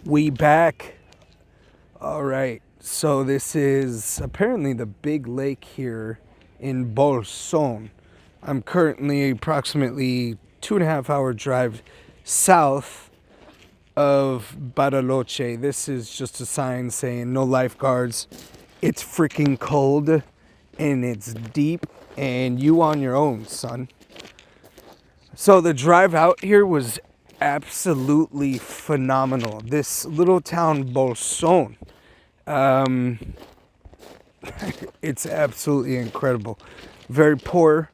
We back. All right. So this is apparently the big lake here in Bolsón. I'm currently approximately 2.5 hour drive south of Bariloche. This is just a sign saying no lifeguards. It's freaking cold and it's deep and you on your own, son. So the drive out here was absolutely phenomenal. This little town Bolsón, it's absolutely incredible. Very poor.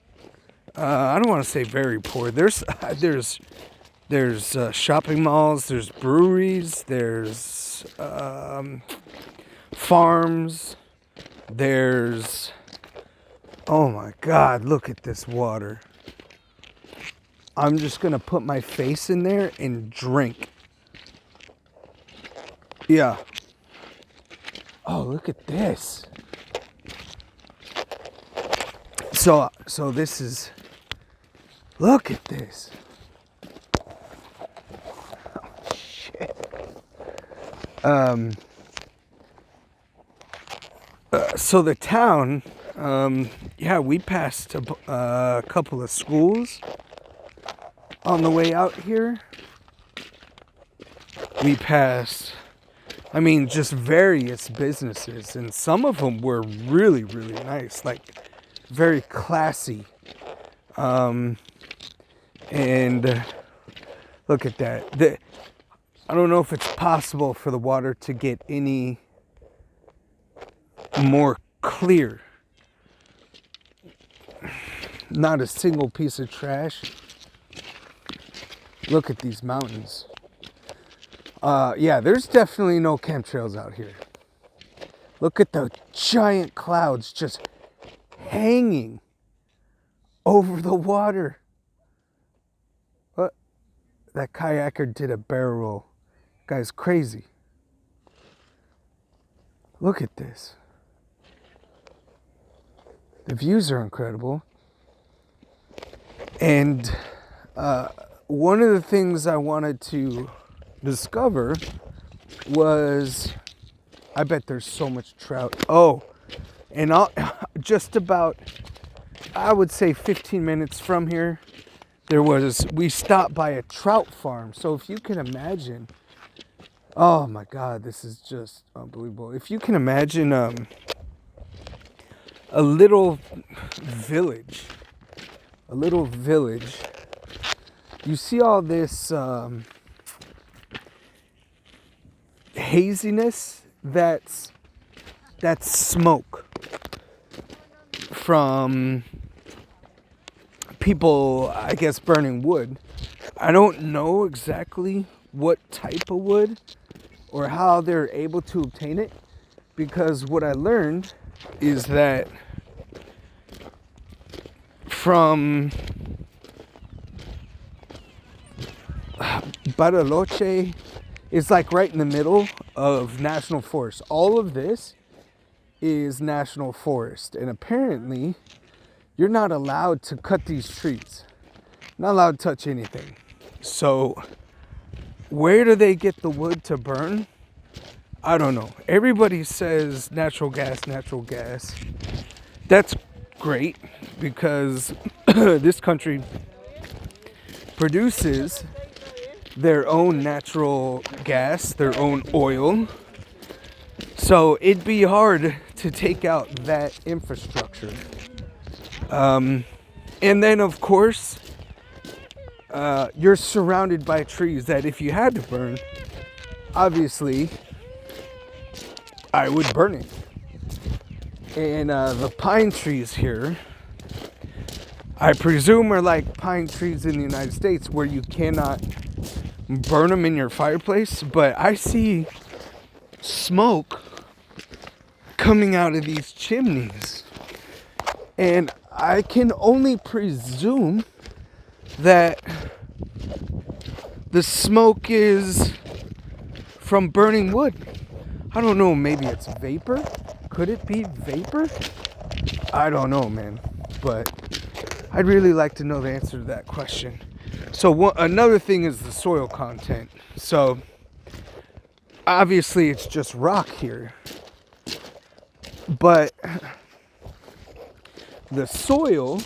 I don't want to say very poor. There's shopping malls. There's breweries. There's farms. There's, oh my God! Look at this water. I'm just gonna put my face in there and drink. Yeah. Oh, look at this. So this is, look at this. Oh, shit. So the town, yeah, we passed a couple of schools on the way out here. We passed, just various businesses, and some of them were really, really nice, like very classy. And look at that. I don't know if it's possible for the water to get any more clear. Not a single piece of trash. Look at these mountains. Yeah, there's definitely no chemtrails out here. Look at the giant clouds just hanging over the water. What? That kayaker did a barrel roll. Guy's crazy. Look at this. The views are incredible. And one of the things I wanted to discover was, I bet there's so much trout. Oh, and just about, I would say 15 minutes from here, we stopped by a trout farm. So if you can imagine, oh my God, this is just unbelievable. If you can imagine a little village, you see all this haziness, that's smoke from people, I guess, burning wood. I don't know exactly what type of wood or how they're able to obtain it, because what I learned is that from Bariloche, it's like right in the middle of national forest. All of this is national forest, and apparently you're not allowed to cut these trees, not allowed to touch anything. So where do they get the wood to burn? I don't know. Everybody says natural gas. That's great, because this country produces their own natural gas, their own oil. So it'd be hard to take out that infrastructure. And then, of course, you're surrounded by trees that if you had to burn, obviously, I would burn it. And the pine trees here, I presume, are like pine trees in the United States where you cannot burn them in your fireplace. But I see smoke coming out of these chimneys, and I can only presume that the smoke is from burning wood. I don't know, maybe it's vapor? Could it be vapor? I don't know, man. But I'd really like to know the answer to that question. So another thing is the soil content. So obviously it's just rock here, but the soil,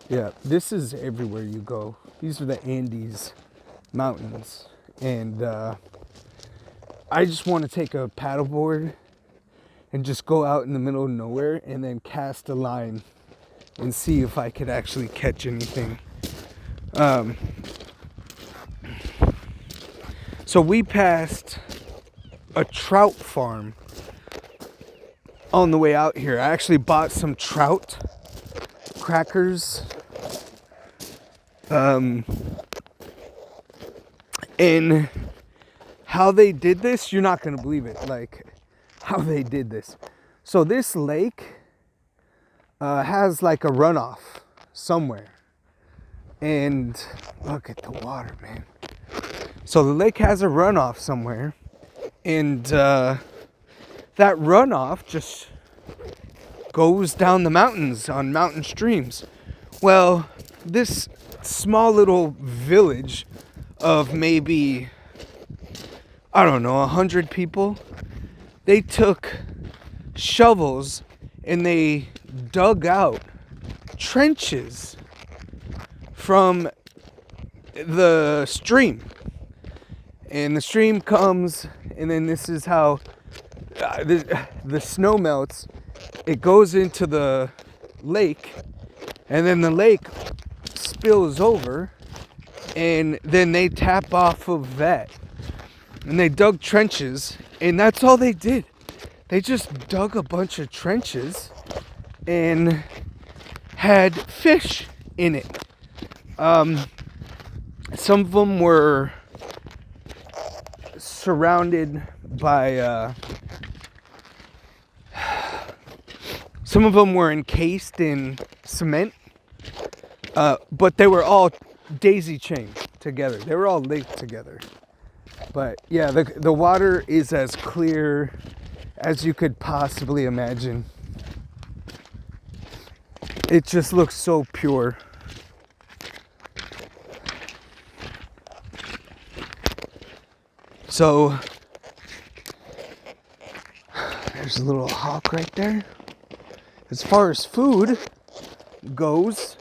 yeah, this is everywhere you go. These are the Andes Mountains, and I just want to take a paddleboard and just go out in the middle of nowhere and then cast a line and see if I could actually catch anything. So we passed a trout farm on the way out here. I actually bought some trout crackers. And how they did this, you're not going to believe it. Like, how they did this. So this lake has like a runoff somewhere. And look at the water, man. So the lake has a runoff somewhere. And that runoff just goes down the mountains on mountain streams. Well, this small little village of maybe, I don't know, 100 people, they took shovels and they dug out trenches from the stream. And the stream comes, and then this is how the snow melts. It goes into the lake, and then the lake spills over, and then they tap off of that. And they dug trenches, and that's all they did. They just dug a bunch of trenches and had fish in it. Some of them were surrounded by some of them were encased in cement, but they were all daisy chained together. They were all linked together. But yeah, the water is as clear as you could possibly imagine. It just looks so pure. So there's a little hawk right there. As far as food goes,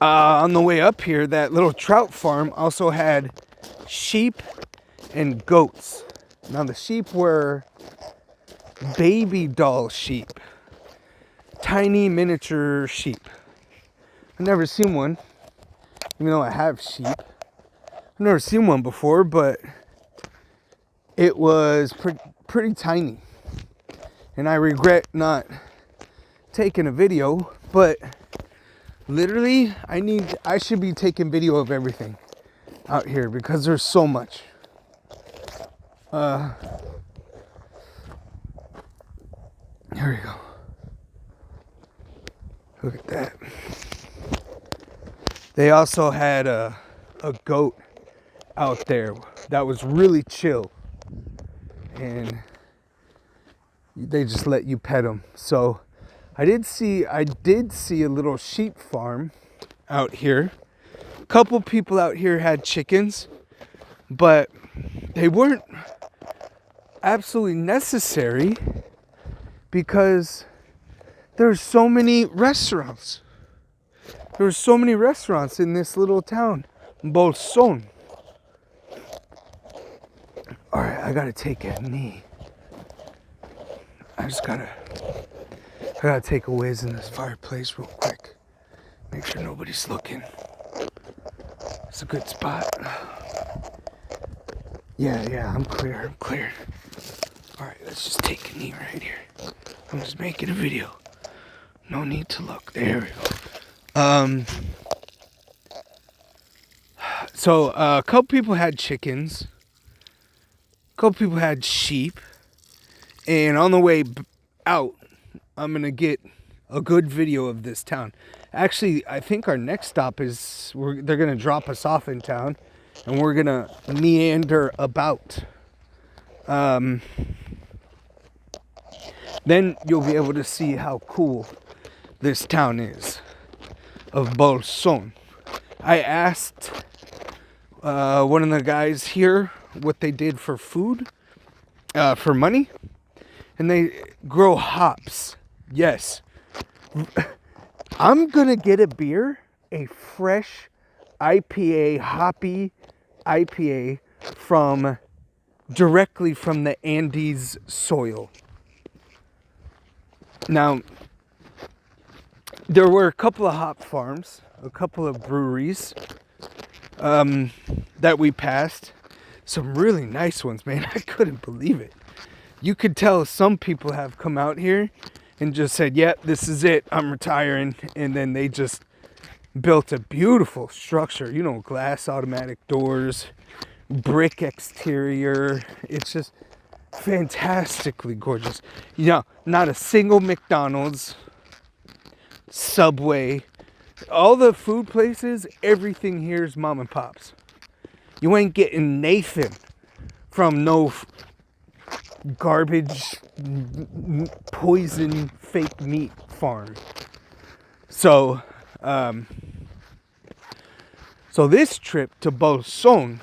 on the way up here, that little trout farm also had sheep and goats. Now the sheep were baby doll sheep, tiny miniature sheep. I've never seen one, even though I have sheep. I've never seen one before, but it was pretty tiny. And I regret not taking a video, but literally I should be taking video of everything out here because there's so much. Here we go. Look at that. They also had a goat out there that was really chill, and they just let you pet them. So I did see a little sheep farm out here. A couple people out here had chickens, but they weren't absolutely necessary because there's so many restaurants. There's so many restaurants in this little town, Bolsón. All right, I gotta take a knee. I gotta take a whiz in this fireplace real quick. Make sure nobody's looking. It's a good spot. Yeah, I'm clear. All right, let's just take a knee right here. I'm just making a video. No need to look. There we go. So a couple people had chickens. A couple people had sheep. And on the way out, I'm going to get a good video of this town. Actually, I think our next stop is, they're going to drop us off in town. And we're going to meander about. Then you'll be able to see how cool this town is of Bolsón. I asked one of the guys here what they did for food, for money, and they grow hops. Yes. I'm gonna get a beer, a fresh IPA, hoppy IPA directly from the Andes soil. Now, there were a couple of hop farms, a couple of breweries that we passed. Some really nice ones, man. I couldn't believe it. You could tell some people have come out here and just said, yeah, this is it, I'm retiring. And then they just built a beautiful structure, glass automatic doors, brick exterior. It's just fantastically gorgeous. Not a single McDonald's, Subway, all the food places, everything here is mom and pops. You ain't getting Nathan from no garbage, poison, fake meat farm. So this trip to Bolsón,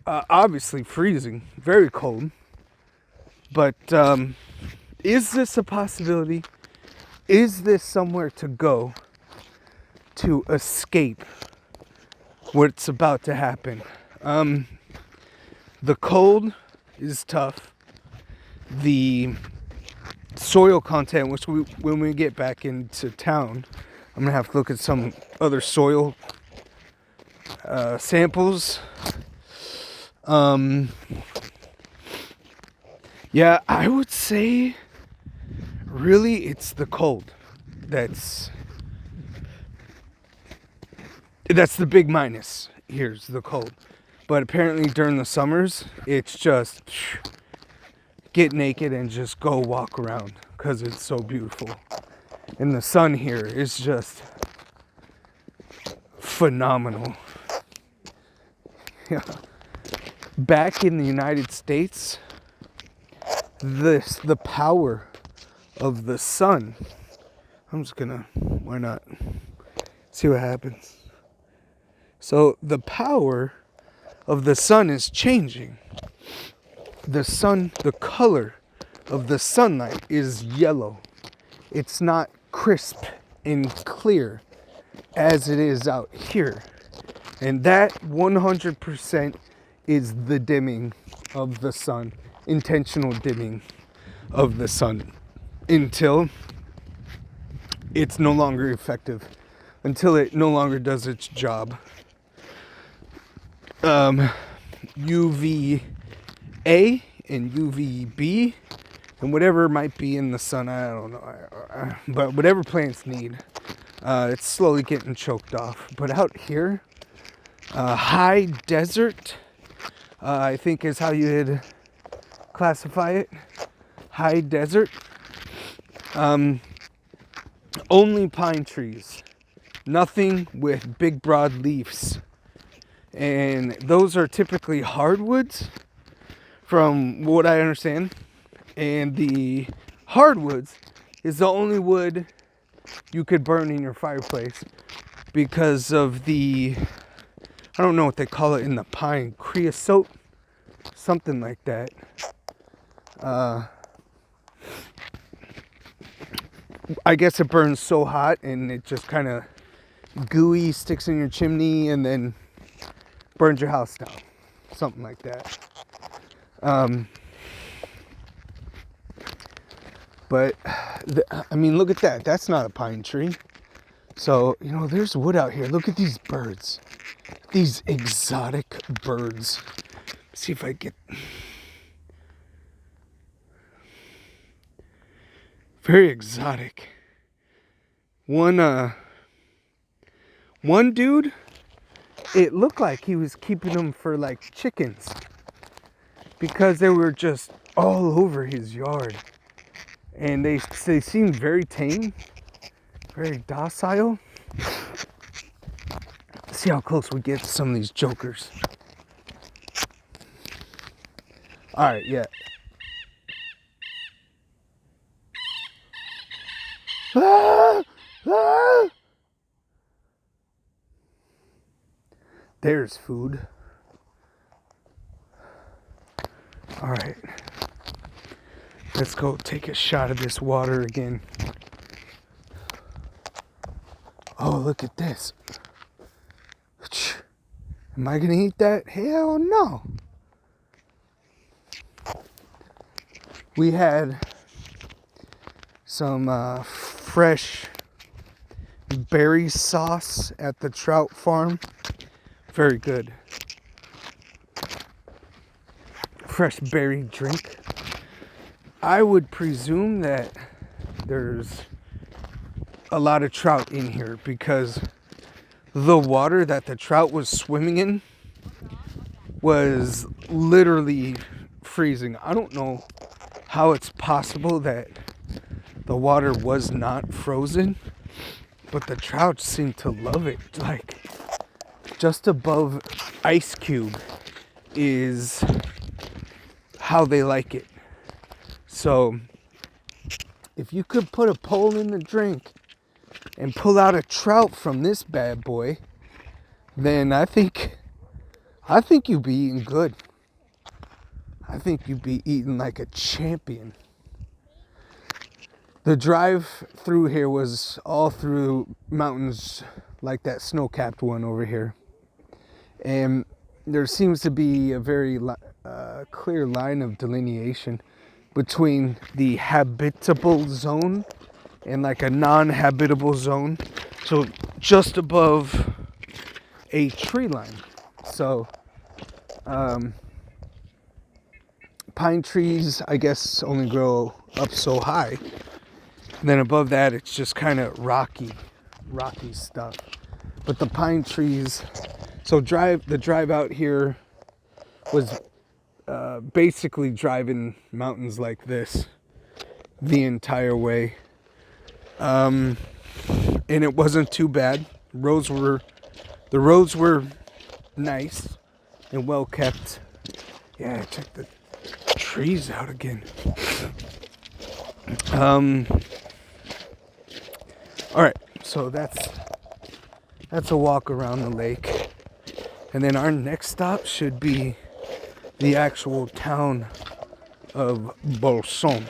obviously freezing, very cold. But is this a possibility? Is this somewhere to go to escape what's about to happen? The cold is tough. The soil content, which when we get back into town, I'm gonna have to look at some other soil samples. Yeah, I would say really it's the cold that's the big minus. Here's the cold. But apparently during the summers, it's just get naked and just go walk around because it's so beautiful. And the sun here is just phenomenal. Yeah. Back in the United States, the power of the sun. I'm just gonna, why not? See what happens. So the power of the sun is changing. The color of the sunlight is yellow. It's not crisp and clear as it is out here. And that 100% is the dimming of the sun, intentional dimming of the sun, until it's no longer effective, until it no longer does its job. UVA and UVB and whatever might be in the sun, I don't know, but whatever plants need, it's slowly getting choked off. But out here, high desert, I think is how you'd classify it. High desert. Only pine trees. Nothing with big broad leaves. And those are typically hardwoods, from what I understand. And the hardwoods is the only wood you could burn in your fireplace because of the, I don't know what they call it in the pine, creosote, something like that. I guess it burns so hot and it just kind of gooey sticks in your chimney and then burns your house down, something like that. But I mean, look at that. That's not a pine tree. So, there's wood out here. Look at these birds. These exotic birds. Let's see if I get... Very exotic. One dude, it looked like he was keeping them for like chickens, because they were just all over his yard. And they seemed very tame, very docile. Let's see how close we get to some of these jokers. Alright, yeah. Ah! Ah! There's food. Alright. Let's go take a shot of this water again. Oh, look at this. Am I gonna eat that? Hell no. We had some fresh berry sauce at the trout farm. Very good. Fresh berry drink. I would presume that there's a lot of trout in here because the water that the trout was swimming in was literally freezing. I don't know how it's possible that the water was not frozen, but the trout seemed to love it. Like, just above ice cube is how they like it. So if you could put a pole in the drink and pull out a trout from this bad boy, then I think you'd be eating good. I think you'd be eating like a champion. The drive through here was all through mountains like that snow-capped one over here. And there seems to be a very clear line of delineation between the habitable zone and like a non-habitable zone. So just above a tree line. So pine trees, I guess, only grow up so high. And then above that, it's just kind of rocky stuff. But the pine trees, so the drive out here was basically driving mountains like this the entire way. And it wasn't too bad. The roads were nice and well kept. Yeah, check the trees out again. All right, so that's a walk around the lake, and then our next stop should be the actual town of Bolsón.